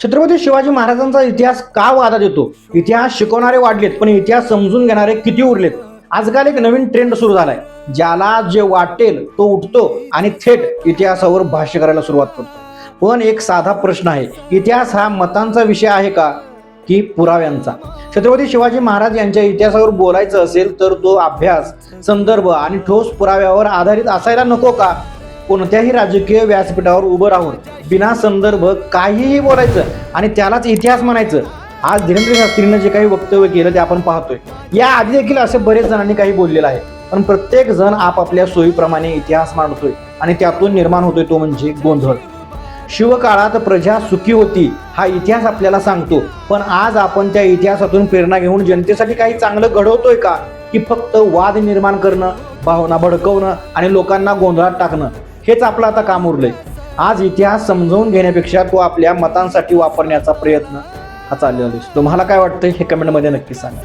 छत्रपती शिवाजी महाराजांचा इतिहास का वादात येतो? इतिहास शिकवणारे वाढलेत, पण इतिहास समजून घेणारे किती उरलेत? आजकाल एक नवीन ट्रेंड सुरू झालाय. ज्याला जे वाटेल तो उठतो आणि थेट इतिहासावर भाष्य करायला सुरुवात करतो. पण एक साधा प्रश्न आहे, इतिहास हा मतांचा विषय आहे का की पुराव्यांचा? छत्रपती शिवाजी महाराज यांच्या इतिहासावर बोलायचं असेल तर तो अभ्यास, संदर्भ आणि ठोस पुराव्यावर आधारित असायला नको का? कोणत्याही राजकीय व्यासपीठावर उभं राहून बिना संदर्भ काहीही बोलायचं आणि त्यालाच इतिहास म्हणायचं. आज धीरेंद्र शास्त्रीनं जे काही वक्तव्य केलं ते आपण पाहतोय. या आधी देखील असे बरेच जणांनी काही बोललेलं आहे, पण प्रत्येक जण आपापल्या सोयीप्रमाणे इतिहास मांडतोय आणि त्यातून निर्माण होतोय तो म्हणजे गोंधळ. शिवकाळात प्रजा सुखी होती हा इतिहास आपल्याला सांगतो, पण आज आपण त्या इतिहासातून प्रेरणा घेऊन जनतेसाठी काही चांगलं घडवतोय का, की फक्त वाद निर्माण करणं, भावना भडकवणं आणि लोकांना गोंधळात टाकणं हेच आपलं आता काम उरलंय? आज इतिहास समजावून घेण्यापेक्षा तो आपल्या मतांसाठी वापरण्याचा प्रयत्न हा चाललेला दिसतो. तुम्हाला काय वाटतंय हे कमेंटमध्ये नक्की सांगा.